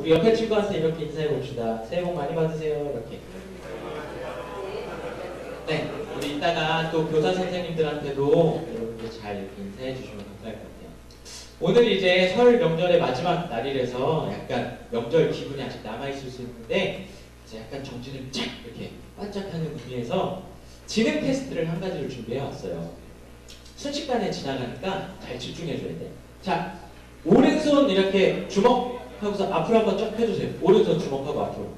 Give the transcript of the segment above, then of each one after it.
우리 옆에 친구한테 이렇게 인사해 봅시다. 새해 복 많이 받으세요. 이렇게. 네, 우리 이따가 또 교사 선생님들한테도 여러분들 잘 이렇게 인사해 주시면 감사할 것 같아요. 오늘 이제 설 명절의 마지막 날이라서 약간 명절 기분이 아직 남아있을 수 있는데 이제 약간 정신을 쫙 이렇게 반짝하는 의미에서 지능 테스트를 한 가지를 준비해 왔어요. 순식간에 지나가니까 잘 집중해 줘야 돼. 자, 오른손 이렇게 주먹하고서 앞으로 한번 쫙 펴주세요. 오른손 주먹하고 앞으로.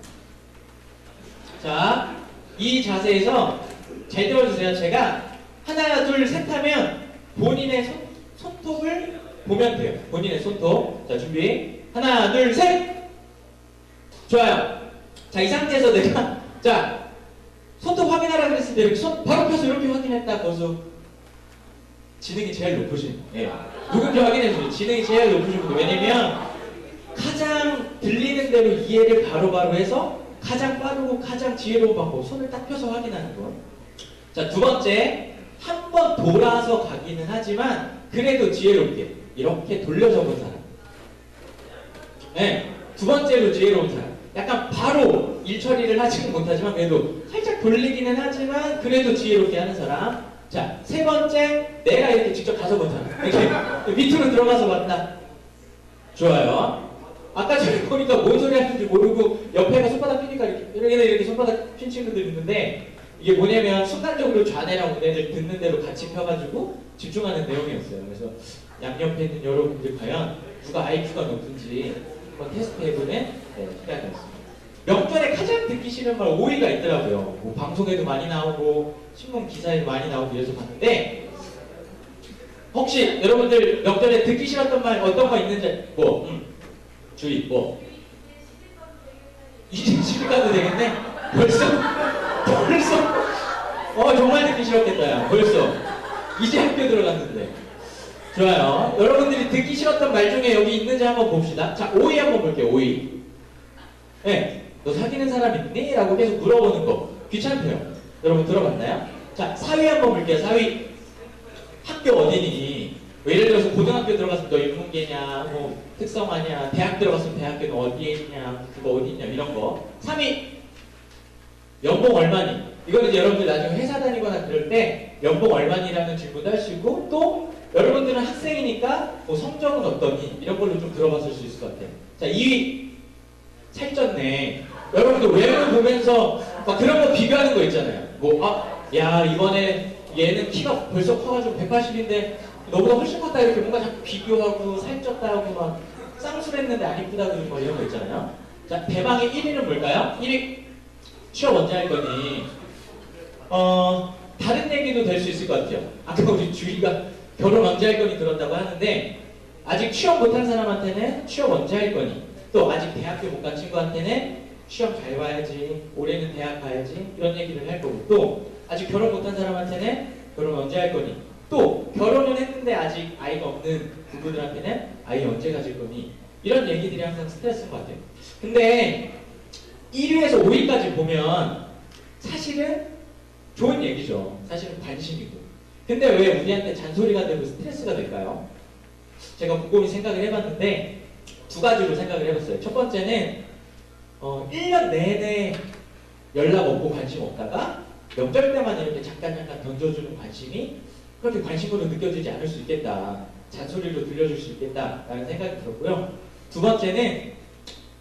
자, 이 자세에서 잘 들어주세요. 제가 하나, 둘, 셋 하면 본인의 손톱을 보면 돼요. 본인의 손톱. 자, 준비. 하나, 둘, 셋! 좋아요. 자, 이 상태에서 내가, 자, 손톱 확인하라 그랬을 때 이렇게 손 바로 펴서 이렇게 확인했다. 거기서 지능이 제일 높으신, 예. 누군지 확인해주세요. 지능이 제일 높으신 분들. 왜냐면 가장 들리는 대로 이해를 바로바로 해서 가장 빠르고 가장 지혜로운 방법, 손을 딱 펴서 확인하는 거. 자, 두 번째, 한 번 돌아서 가기는 하지만 그래도 지혜롭게 이렇게 돌려서 본 사람. 네, 두 번째로 지혜로운 사람. 약간 바로 일 처리를 하지는 못하지만 그래도 살짝 돌리기는 하지만 그래도 지혜롭게 하는 사람. 자, 세 번째, 내가 이렇게 직접 가서 본 사람. 이렇게 밑으로 들어가서 봤다. 좋아요. 아까 전에 보니까 뭔 소리 하는지 모르고 옆에가 손바닥 피니까 이렇게 손바닥 핀 친구들 있는데 이게 뭐냐면 순간적으로 좌뇌랑 우뇌를 듣는 대로 같이 펴가지고 집중하는 내용이었어요. 그래서 양옆에 있는 여러분들 과연 누가 IQ가 높은지 한번 테스트해보는 시간이었습니다. 명절에 가장 듣기 싫은 말 5위가 있더라고요. 뭐 방송에도 많이 나오고 신문 기사에도 많이 나오고 이래서 봤는데 혹시 여러분들 명절에 듣기 싫었던 말 어떤 거 있는지 주의 이제 집에 가도 되겠네? 벌써? 정말 듣기 싫었겠다. 야. 벌써 이제 학교 들어갔는데. 좋아요. 여러분들이 듣기 싫었던 말 중에 여기 있는지 한번 봅시다. 자, 5위 한번 볼게요. 5위. 네, 너 사귀는 사람 있니? 라고 계속 물어보는 거 귀찮대요. 여러분 들어봤나요? 자, 4위 한번 볼게요. 4위. 학교 어디니? 예를 들어서 고등학교 들어갔으면 너 인문계냐, 뭐 특성화냐, 대학 들어갔으면 대학교는 어디에 있냐, 그거 어디 있냐 이런 거. 3위. 연봉 얼마니? 이거는 이제 여러분들 나중에 회사 다니거나 그럴 때 연봉 얼마니라는 질문도 하시고 또 여러분들은 학생이니까 뭐 성적은 어떠니? 이런 걸로 좀 들어봤을 수 있을 것 같아요. 자, 2위. 살쪘네. 여러분들 외모 보면서 막 그런 거 비교하는 거 있잖아요. 야, 이번에 얘는 키가 벌써 커가지고 180인데 너보다 훨씬 컸다 이렇게 뭔가 자꾸 비교하고 살쪘다 하고 막 쌍술했는데 안 이쁘다 그러고 뭐 이런 거 있잖아요. 자, 대망의 1위는 뭘까요? 1위. 취업 언제 할 거니? 다른 얘기도 될 수 있을 것 같아요. 아까 우리 주희가 결혼 언제 할 거니 들었다고 하는데 아직 취업 못한 사람한테는 취업 언제 할 거니? 또 아직 대학교 못 간 친구한테는 시험 잘 봐야지, 올해는 대학 가야지 이런 얘기를 할 거고 또 아직 결혼 못한 사람한테는 결혼 언제 할 거니? 또 결혼은 했는데 아직 아이가 없는 부부들한테는 아이 언제 가질 거니? 이런 얘기들이 항상 스트레스인 것 같아요. 근데 1위에서 5위까지 보면 사실은 좋은 얘기죠. 사실은 관심이고. 근데 왜 우리한테 잔소리가 되고 스트레스가 될까요? 제가 곰곰이 생각을 해봤는데 두 가지로 생각을 해봤어요. 첫 번째는 1년 내내 연락 없고 관심 없다가 명절 때만 이렇게 잠깐 던져주는 관심이 그렇게 관심으로 느껴지지 않을 수 있겠다. 잔소리로 들려줄 수 있겠다라는 생각이 들었고요. 두 번째는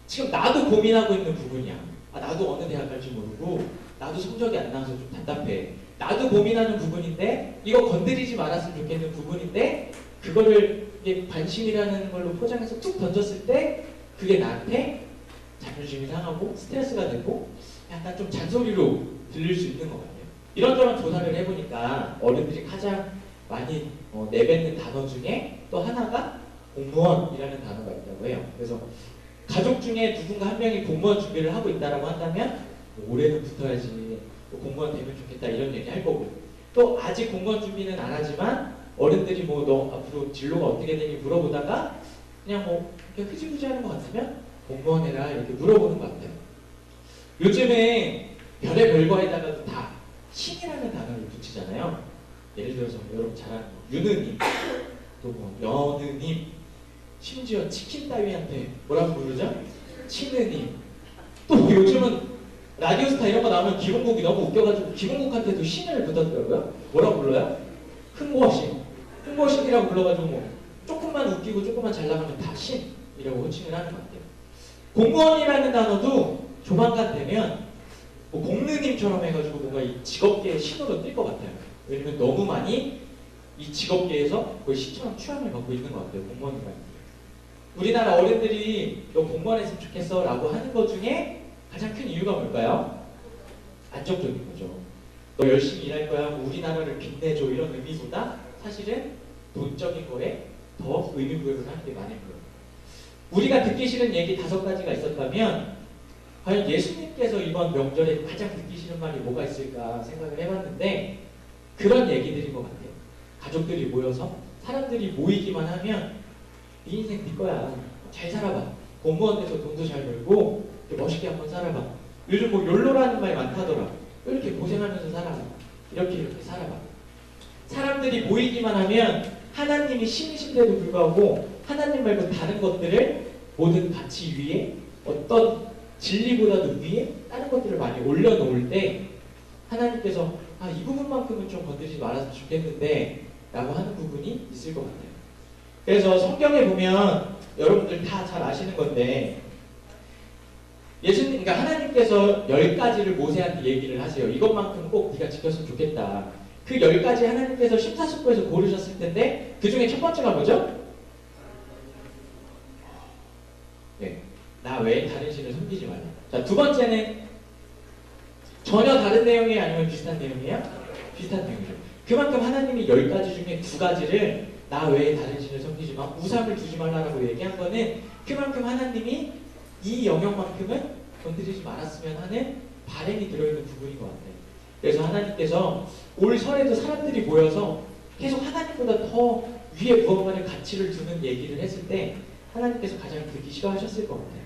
지금 나도 고민하고 있는 부분이야. 나도 어느 대학 갈지 모르고 나도 성적이 안 나와서 좀 답답해. 나도 고민하는 부분인데 이거 건드리지 말았으면 좋겠는 부분인데 그거를 이게 관심이라는 걸로 포장해서 툭 던졌을 때 그게 나한테 자존심이 상하고 스트레스가 되고 약간 좀 잔소리로 들릴 수 있는 것 같아요. 이런저런 조사를 해보니까 어른들이 가장 많이 내뱉는 단어 중에 또 하나가 공무원이라는 단어가 있다고 해요. 그래서 가족 중에 누군가 한 명이 공무원 준비를 하고 있다고 한다면 올해는 붙어야지, 공무원 되면 좋겠다 이런 얘기 할 거고 또 아직 공무원 준비는 안 하지만 어른들이 너 앞으로 진로가 어떻게 되니 물어보다가 그냥 그냥 흐지부지 하는 것 같으면 공무원 해라 이렇게 물어보는 것 같아요. 요즘에 별의 별거에다가도 다 신이라는 단어를 붙이잖아요. 예를 들어서 여러분 잘 아는 유느님, 또 여느님, 심지어 치킨 따위한테 뭐라고 부르죠? 치느님. 또 요즘은 라디오스타 이런 거 나오면 기본국이 너무 웃겨가지고 기본국한테도 신을 붙었더라고요. 뭐라고 불러요? 흥보신. 흥보신이라고 불러가지고 뭐 조금만 웃기고 조금만 잘 나가면 다 신이라고 호칭을 하는 것 같아요. 공무원이라는 단어도 조만간 되면 뭐 공느님처럼 해가지고 뭔가 이 직업계의 신으로 뜰 것 같아요. 왜냐면 너무 많이 이 직업계에서 거의 신처럼 취향을 갖고 있는 것 같아요. 공무원이라는 게. 우리나라 어른들이 너 공무원 했으면 좋겠어 라고 하는 것 중에 가장 큰 이유가 뭘까요? 안정적인 거죠. 너 열심히 일할 거야, 뭐 우리나라를 빛내줘 이런 의미보다 사실은 돈적인 거에 더 의미 부여를 하는 게 많은 거예요. 우리가 듣기 싫은 얘기 5가지가 있었다면 과연 예수님께서 이번 명절에 가장 듣기 싫은 말이 뭐가 있을까 생각을 해봤는데 그런 얘기들인 것 같아요. 가족들이 모여서 사람들이 모이기만 하면 네 인생 네 거야. 잘 살아봐. 공무원 돼서 돈도 잘 벌고 멋있게 한번 살아봐. 요즘 뭐 욜로라는 말이 많다더라. 이렇게 고생하면서 살아봐. 이렇게 살아봐. 사람들이 모이기만 하면 하나님이 신이신데도 불구하고 하나님 말고 다른 것들을 모든 가치 위에 어떤 진리보다도 위에 다른 것들을 많이 올려놓을 때 하나님께서 이 부분만큼은 좀 건드리지 말았으면 좋겠는데 라고 하는 부분이 있을 것 같아요. 그래서 성경에 보면 여러분들 다 잘 아시는 건데 예수님, 그러니까 하나님께서 10가지를 모세한테 얘기를 하세요. 이것만큼 꼭 네가 지켰으면 좋겠다. 그 10가지 하나님께서 심사숙고해서 고르셨을 텐데 그 중에 첫 번째가 뭐죠? 네, 나 외에 다른 신을 섬기지 말라. 자, 두 번째는 전혀 다른 내용이에요? 아니면 비슷한 내용이에요? 비슷한 내용이죠. 그만큼 하나님이 10가지 중에 2가지를 나 외에 다른 신을 섬기지 마, 우상을 두지 말라라고 얘기한 거는 그만큼 하나님이 이 영역만큼은 건드리지 말았으면 하는 바람이 들어있는 부분인 것 같아요. 그래서 하나님께서 올 설에도 사람들이 모여서 계속 하나님보다 더 위에 무언가를 가치를 두는 얘기를 했을 때 하나님께서 가장 듣기 싫어하셨을 것 같아요.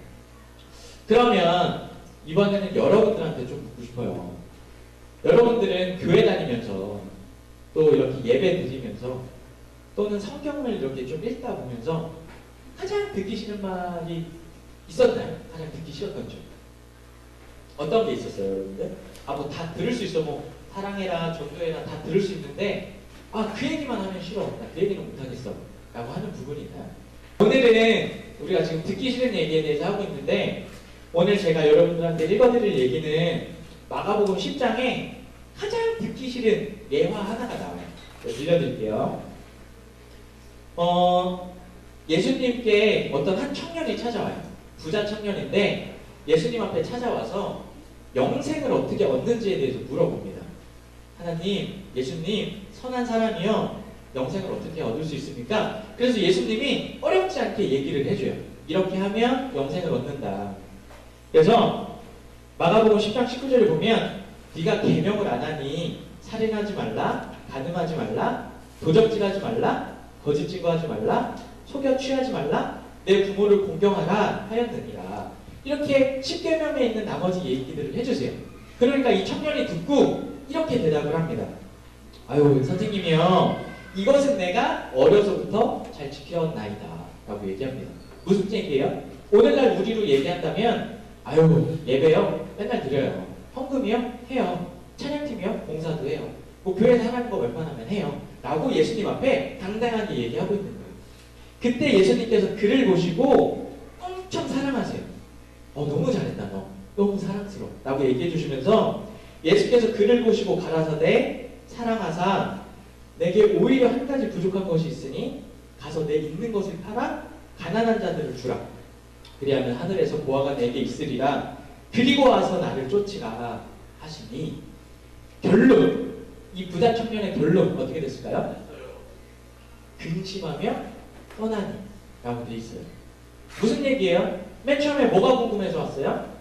그러면 이번에는 여러분들한테 좀 묻고 싶어요. 여러분들은 교회 다니면서 또 이렇게 예배 드리면서 또는 성경을 이렇게 좀 읽다 보면서 가장 듣기 싫은 말이 있었나요? 가장 듣기 싫었던 점. 어떤 게 있었어요, 여러분들? 뭐 다 들을 수 있어. 뭐 사랑해라, 전도해라 다 들을 수 있는데 그 얘기만 하면 싫어. 나 그 얘기는 못하겠어. 라고 하는 부분이 있나요? 오늘은 우리가 지금 듣기 싫은 얘기에 대해서 하고 있는데 오늘 제가 여러분들한테 읽어드릴 얘기는 마가복음 10장에 가장 듣기 싫은 예화 하나가 나와요. 들려드릴게요. 예수님께 어떤 한 청년이 찾아와요. 부자 청년인데 예수님 앞에 찾아와서 영생을 어떻게 얻는지에 대해서 물어봅니다. 하나님, 예수님, 선한 사람이요 영생을 어떻게 얻을 수 있습니까? 그래서 예수님이 어렵지 않게 얘기를 해줘요. 이렇게 하면 영생을 얻는다. 그래서 마가복음 10장 19절을 보면 네가 계명을 안 하니 살인하지 말라, 간음하지 말라, 도적질하지 말라, 거짓 증거하지 말라, 속여 취하지 말라, 내 부모를 공경하라 하였느니라. 이렇게 10계명에 있는 나머지 얘기들을 해주세요. 그러니까 이 청년이 듣고 이렇게 대답을 합니다. 아유, 선생님이요, 이것은 내가 어려서부터 잘 지켜왔나이다 라고 얘기합니다. 무슨 얘기예요? 오늘날 우리로 얘기한다면 예배요 맨날 드려요. 헌금이요 해요. 찬양팀이요 봉사도 해요. 뭐 교회에서 하는 거 웬만하면 해요 라고 예수님 앞에 당당하게 얘기하고 있는 거예요. 그때 예수님께서 그를 보시고 엄청 사랑하세요. 너무 잘했다, 너 너무 사랑스러워 라고 얘기해 주시면서 예수께서 그를 보시고 가라사대 사랑하사 내게 오히려 한 가지 부족한 것이 있으니 가서 내 있는 것을 팔아 가난한 자들을 주라. 그리하면 하늘에서 보화가 내게 있으리라. 그리고 와서 나를 쫓으라 하시니. 결론, 이 부자 청년의 결론 어떻게 됐을까요? 근심하며 떠나니 라고 돼 있어요. 무슨 얘기예요? 맨 처음에 뭐가 궁금해서 왔어요?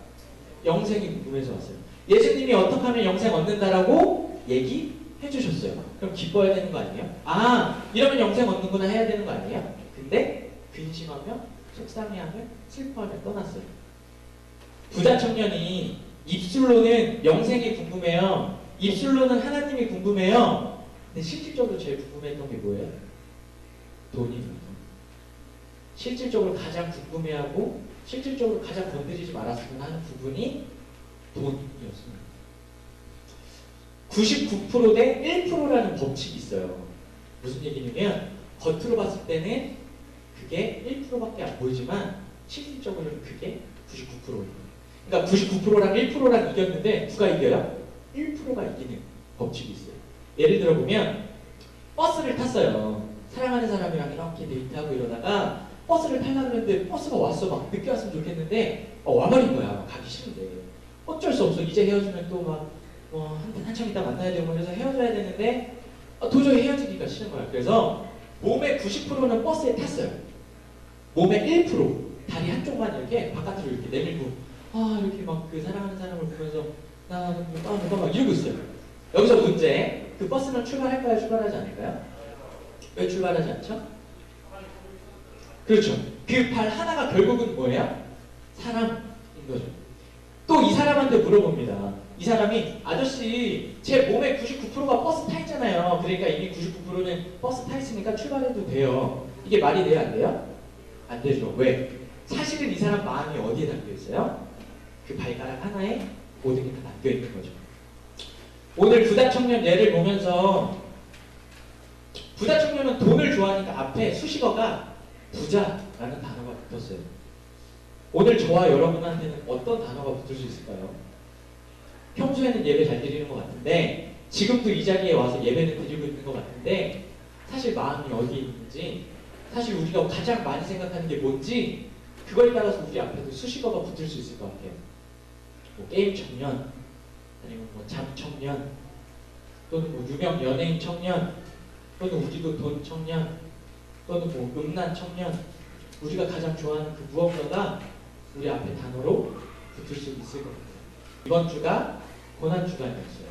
영생이 궁금해서 왔어요. 예수님이 어떻게 하면 영생 얻는다라고 얘기해 주셨어요. 그럼 기뻐해야 되는 거 아니에요? 이러면 영생 얻는구나 해야 되는 거 아니에요? 근데 근심하며 속상해하며 슬퍼하며 떠났어요. 부자 청년이 입술로는 영생이 궁금해요. 입술로는 하나님이 궁금해요. 근데 실질적으로 제일 궁금했던 게 뭐예요? 돈이에요. 실질적으로 가장 궁금해하고 실질적으로 가장 건드리지 말았으면 하는 부분이 돈이었습니다. 99% 대 1%라는 법칙이 있어요. 무슨 얘기냐면 겉으로 봤을 때는 그게 1%밖에 안 보이지만 실질적으로는 그게 99%예요. 그러니까 99%랑 1%랑 이겼는데 누가 이겨요? 1%가 이기는 법칙이 있어요. 예를 들어 보면 버스를 탔어요. 사랑하는 사람이랑 이렇게 데이트하고 이러다가 버스를 타려고 했는데 버스가 왔어. 막 늦게 왔으면 좋겠는데 와버린 거야. 가기 싫은데 어쩔 수 없어. 이제 헤어지면 또 막 한참 있다 만나야 되고 그래서 헤어져야 되는데 도저히 헤어지기가 싫은 거야. 그래서 몸의 90%는 버스에 탔어요. 몸의 1% 다리 한쪽만 이렇게 바깥으로 이렇게 내밀고 이렇게 막 그 사랑하는 사람을 보면서 누가 막 이러고 있어요. 여기서 문제. 그 버스는 출발할까요? 출발하지 않을까요? 왜 출발하지 않죠? 그렇죠. 그 발 하나가 결국은 뭐예요? 사람인 거죠. 또 이 사람한테 물어봅니다. 이 사람이 아저씨 제 몸의 99%가 버스 타 있잖아요. 그러니까 이미 99%는 버스 타 있으니까 출발해도 돼요. 이게 말이 돼요? 안 돼요? 안 되죠. 왜? 사실은 이 사람 마음이 어디에 담겨 있어요? 그 발가락 하나에 모든 게 다 담겨 있는 거죠. 오늘 부자 청년 예를 보면서 부자 청년은 돈을 좋아하니까 앞에 수식어가 부자라는 단어가 붙었어요. 오늘 저와 여러분한테는 어떤 단어가 붙을 수 있을까요? 평소에는 예배 잘 드리는 것 같은데 지금도 이 자리에 와서 예배는 드리고 있는 것 같은데 사실 마음이 어디에 있는지 사실 우리가 가장 많이 생각하는 게 뭔지 그거에 따라서 우리 앞에도 수식어가 붙을 수 있을 것 같아요. 뭐 게임 청년 아니면 뭐 잠 청년 또는 뭐 유명 연예인 청년 또는 우리도 돈 청년 또는 뭐 음란 청년 우리가 가장 좋아하는 그 무언가가 우리 앞에 단어로 붙을 수 있을 것 같아요. 이번 주가 고난주간이었어요.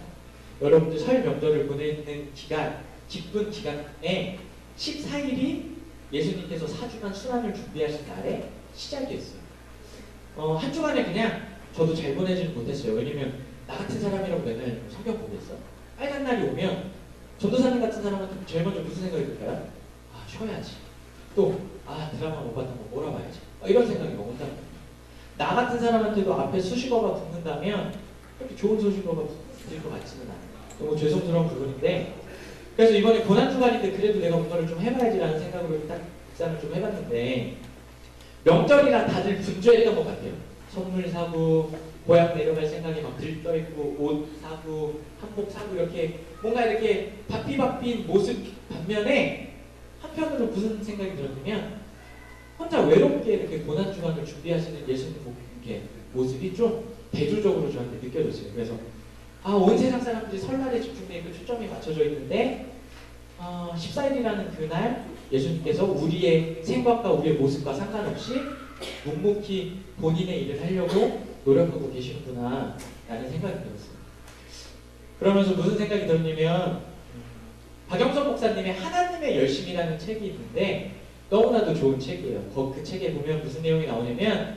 여러분들 설 명절을 보내는 기간, 기쁜 기간에 14일이 예수님께서 4주간 순환을 준비하신 날의 시작이었어요. 한 주간에 그냥 저도 잘 보내지는 못했어요. 왜냐면 나 같은 사람이라고 맨날 성경 보겠어? 빨간 날이 오면 전도사님 같은 사람한테 제일 먼저 무슨 생각이 들까요? 쉬어야지. 또 드라마 못 봤던 거 몰아봐야지. 이런 생각이 막 온다는 거예요. 나 같은 사람한테도 앞에 수식어가 붙는다면 그렇게 좋은 수식어가 붙을 것 같지는 않아요. 너무 죄송스러운 부분인데 그래서 이번에 고난주간인데 그래도 내가 뭔가를 좀 해봐야지라는 생각으로 딱 입장을 좀 해봤는데 명절이라 다들 분주했던 것 같아요. 선물 사고 고향 내려갈 생각이 막 들떠있고 옷 사고 한복 사고 이렇게 뭔가 이렇게 바삐바삐인 모습 반면에 한편으로 무슨 생각이 들었냐면 혼자 외롭게 이렇게 고난주간을 준비하시는 예수님 모습이 좀 대조적으로 저한테 느껴졌어요. 그래서 온 세상 사람들이 설날에 집중돼 있고 초점이 맞춰져 있는데 14일이라는 그날 예수님께서 우리의 생각과 우리의 모습과 상관없이 묵묵히 본인의 일을 하려고 노력하고 계시는구나 라는 생각이 들었어요. 그러면서 무슨 생각이 들었냐면 박영선 목사님의 하나님의 열심이라는 책이 있는데 너무나도 좋은 책이에요. 그 책에 보면 무슨 내용이 나오냐면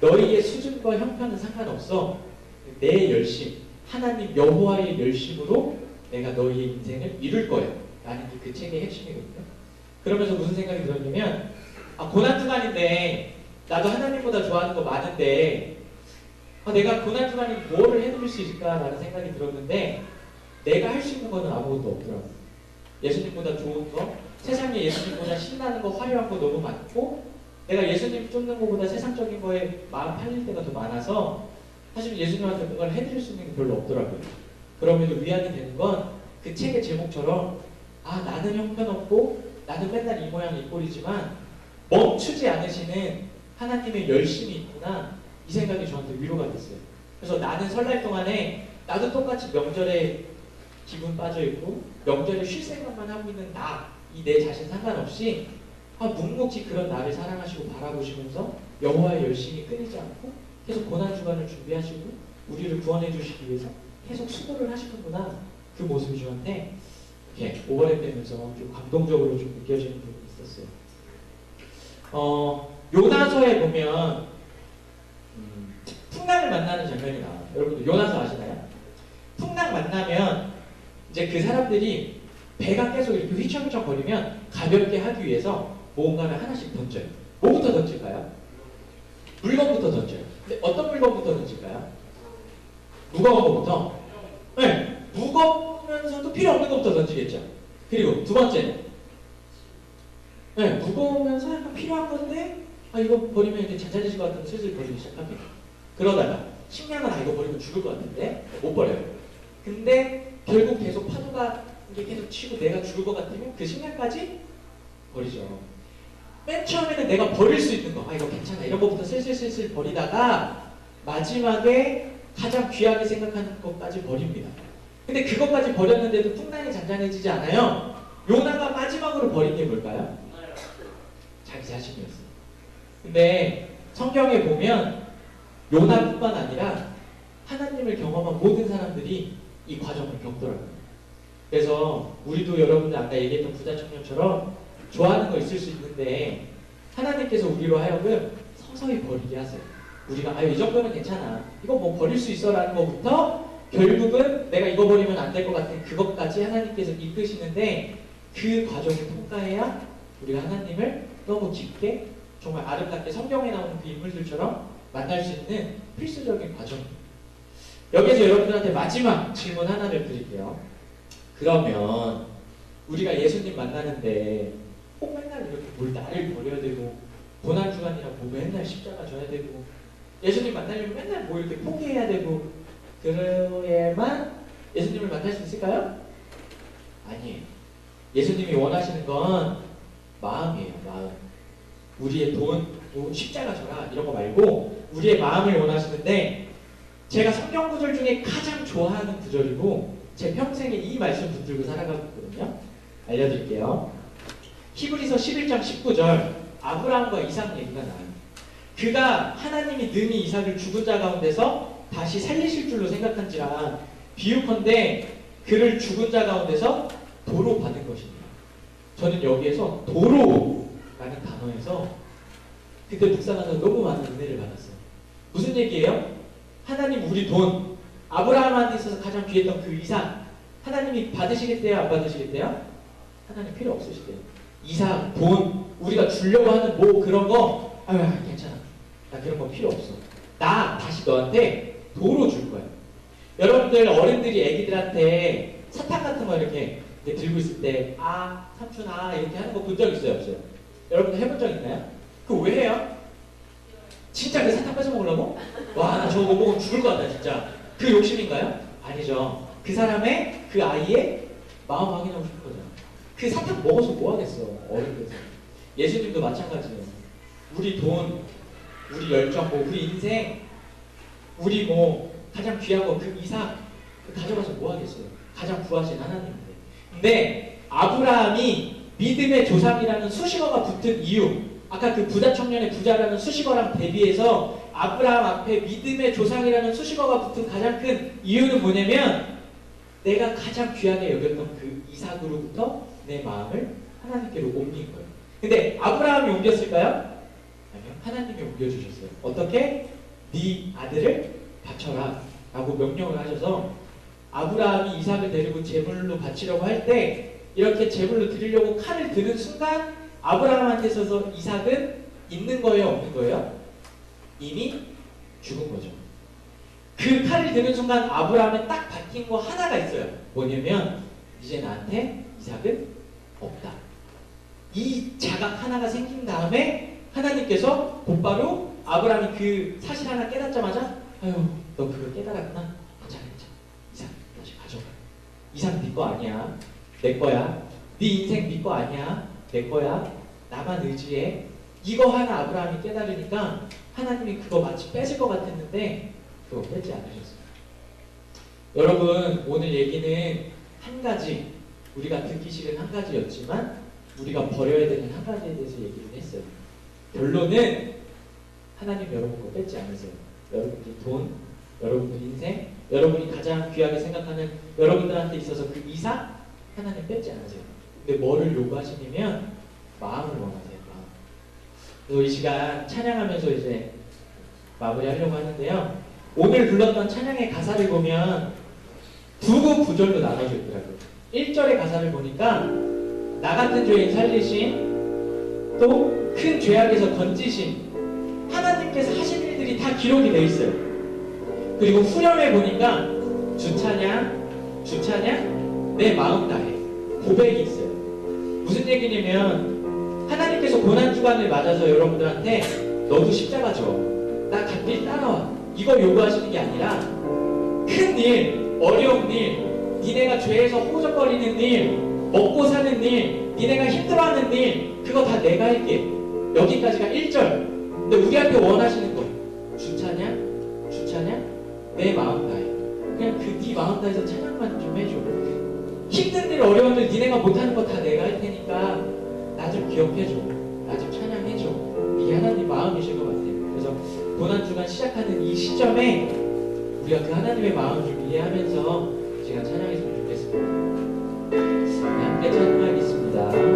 너희의 수준과 형편은 상관없어. 내 열심, 하나님 여호와의 열심으로 내가 너희의 인생을 이룰 거야 라는 게 그 책의 핵심이거든요. 그러면서 무슨 생각이 들었냐면 고난주간인데 나도 하나님보다 좋아하는 거 많은데 내가 고난주간에 뭐를 해드릴 수 있을까라는 생각이 들었는데 내가 할 수 있는 거는 아무것도 없더라고요. 예수님보다 좋은 거, 세상에 예수님보다 신나는 거, 화려한 거 너무 많고 내가 예수님 쫓는 것보다 세상적인 거에 마음 팔릴 때가 더 많아서 사실 예수님한테 뭔가를 해드릴 수 있는 게 별로 없더라고요. 그럼에도 위안이 되는 건 그 책의 제목처럼 나는 형편없고 나는 맨날 이 모양 이 꼴이지만 멈추지 않으시는 하나님의 열심이 있구나 이 생각이 저한테 위로가 됐어요. 그래서 나는 설날 동안에 나도 똑같이 명절에 기분 빠져있고 명절에 쉴 생각만 하고 있는 이 내 자신 상관없이 묵묵히 그런 나를 사랑하시고 바라보시면서 여호와의 열심이 끊이지 않고 계속 고난주간을 준비하시고 우리를 구원해 주시기 위해서 계속 수고를 하시는구나 그 모습이 저한테 이렇게 오버랩되면서 좀 감동적으로 좀 느껴지는 부분이 있었어요. 요나서에 보면 풍랑을 만나는 장면이 나와요. 여러분들 요나서 아시나요? 풍랑 만나면 이제 그 사람들이 배가 계속 이렇게 휘청휘청 거리면 가볍게 하기 위해서 뭔가를 하나씩 던져요. 뭐부터 던질까요? 물건부터 던져요. 근데 어떤 물건부터 던질까요? 무거운 것부터? 네, 무거우면서도 필요 없는 것부터 던지겠죠. 그리고 두 번째는 네, 무거우면서 약간 필요한 건데 이거 버리면 이제 잔잔해질 것 같으면 슬슬 버리기 시작합니다. 그러다가 식량은 이거 버리면 죽을 것 같은데 못 버려요. 근데 결국 계속 파도가 이게 계속 치고 내가 죽을 것 같으면 그 식량까지 버리죠. 맨 처음에는 내가 버릴 수 있는 거, 이거 괜찮아 이런 것부터 슬슬 버리다가 마지막에 가장 귀하게 생각하는 것까지 버립니다. 근데 그것까지 버렸는데도 풍랑이 잔잔해지지 않아요. 요나가 마지막으로 버린 게 뭘까요? 자기 자신이었어요. 근데 성경에 보면 요나뿐만 아니라 하나님을 경험한 모든 사람들이 이 과정을 겪더라고요. 그래서 우리도 여러분들 아까 얘기했던 부자 청년처럼 좋아하는 거 있을 수 있는데 하나님께서 우리로 하여금 서서히 버리게 하세요. 우리가 이 정도는 괜찮아, 이거 뭐 버릴 수 있어 라는 것부터 결국은 내가 이거 버리면 안 될 것 같은 그것까지 하나님께서 이끄시는데 그 과정을 통과해야 우리가 하나님을 너무 깊게 정말 아름답게 성경에 나오는 그 인물들처럼 만날 수 있는 필수적인 과정입니다. 여기서 여러분들한테 마지막 질문 하나를 드릴게요. 그러면 우리가 예수님 만나는데 꼭 맨날 이렇게 뭘 나를 버려야 되고 고난주간이라 뭐 맨날 십자가 져야 되고 예수님 만나려면 맨날 뭐 이렇게 포기해야 되고 그래야만 예수님을 만날 수 있을까요? 아니에요. 예수님이 원하시는 건 마음이에요. 마음. 우리의 돈, 뭐 십자가 져라 이런 거 말고 우리의 마음을 원하시는데 제가 성경 구절 중에 가장 좋아하는 구절이고 제 평생에 이 말씀 붙들고 살아가고 있거든요. 알려드릴게요. 히브리서 11장 19절 아브라함과 이삭 얘기가 나와요. 그가 하나님이 능히 이삭을 죽은 자 가운데서 다시 살리실 줄로 생각한지라 비유컨대 그를 죽은 자 가운데서 도로 받은 것입니다. 저는 여기에서 도로라는 단어에서 그때 묵상하면서 너무 많은 은혜를 받았어요. 무슨 얘기예요? 하나님 우리 돈, 아브라함한테 있어서 가장 귀했던 그 이삭 하나님이 받으시겠대요? 안 받으시겠대요? 하나님 필요 없으시대요. 이삭, 돈, 우리가 주려고 하는 뭐 그런 거 괜찮아. 나 그런 거 필요 없어. 나 다시 너한테 도로 줄 거야. 여러분들 어른들이 애기들한테 사탕 같은 거 이렇게 들고 있을 때 삼촌 이렇게 하는 거 본 적 있어요? 없어요? 여러분들 해본 적 있나요? 그거 왜 해요? 진짜 그 사탕 뺏어 먹으려고? 와, 나 저거 못 먹으면 죽을 것 같다 진짜. 그 욕심인가요? 아니죠. 그 사람의, 그 아이의 마음 확인하고 싶은 거죠. 그 사탕 먹어서 뭐 하겠어, 어른들에서. 예수님도 마찬가지예요. 우리 돈, 우리 열정, 우리 인생, 우리 가장 귀한 거 그 이삭 가져가서 뭐 하겠어요. 가장 구하신 하나님인데. 근데 아브라함이 믿음의 조상이라는 수식어가 붙은 이유, 아까 그 부자 청년의 부자라는 수식어랑 대비해서 아브라함 앞에 믿음의 조상이라는 수식어가 붙은 가장 큰 이유는 뭐냐면 내가 가장 귀하게 여겼던 그 이삭으로부터 내 마음을 하나님께로 옮긴 거예요. 근데 아브라함이 옮겼을까요? 아니요. 하나님이 옮겨주셨어요. 어떻게? 네 아들을 바쳐라 라고 명령을 하셔서 아브라함이 이삭을 데리고 제물로 바치려고 할 때 이렇게 제물로 드리려고 칼을 드는 순간 아브라함한테 있어서 이삭은 있는 거예요? 없는 거예요? 이미 죽은 거죠. 그 칼을 드는 순간 아브라함에 딱 박힌 거 하나가 있어요. 뭐냐면 이제 나한테 이삭은 없다. 이 자각 하나가 생긴 다음에 하나님께서 곧바로 아브라함이 그 사실 하나 깨닫자마자 너 그걸 깨달았구나. 괜찮아. 이삭 다시 가져가. 이삭 네 거 아니야. 내 거야. 네 인생 네 거 아니야. 내 거야. 나만 의지해. 이거 하나 아브라함이 깨달으니까 하나님이 그거 마치 뺏을 것 같았는데 그거 뺏지 않으셨어요. 여러분 오늘 얘기는 한 가지, 우리가 듣기 싫은 한 가지였지만 우리가 버려야 되는 한 가지에 대해서 얘기를 했어요. 결론은 하나님 여러분 거 뺏지 않으세요. 여러분들 돈, 여러분들 인생, 여러분이 가장 귀하게 생각하는 여러분들한테 있어서 그 이삭 하나님 뺏지 않으세요. 근데 뭐를 요구하시냐면 마음을 원하세요. 마음. 그래서 이 시간 찬양하면서 이제 마무리하려고 하는데요. 오늘 불렀던 찬양의 가사를 보면 두 구절로 나눠져 있더라고요. 1절의 가사를 보니까 나 같은 죄인 살리신, 또 큰 죄악에서 건지신, 하나님께 하나님께서 하신 일들이 다 기록이 돼 있어요. 그리고 후렴에 보니까 주차냐, 내 마음 다해. 고백이 있어요. 무슨 얘기냐면 하나님께서 고난주간을 맞아서 여러분들한테 너도 십자가 져. 나 갓길 따라와. 이거 요구하시는 게 아니라 큰 일, 어려운 일, 니네가 죄에서 호적거리는 일, 먹고 사는 일, 니네가 힘들어하는 일, 그거 다 내가 할게. 여기까지가 1절. 근데 우리한테 원하시는 거 주차냐, 내 마음 다해. 그냥 네 마음 다해서 찬양만 좀 해줘. 힘든 일, 어려운 일, 니네가 못하는 거 다 내가 할 테니까 나 좀 기억해줘. 나 좀 찬양해줘. 이게 하나님 마음이신 것 같아요. 그래서 고난주간 시작하는 이 시점에 우리가 그 하나님의 마음을 좀 이해하면서 시간 찬양했으면 좋겠습니다. 네, 함께 찬양하겠습니다.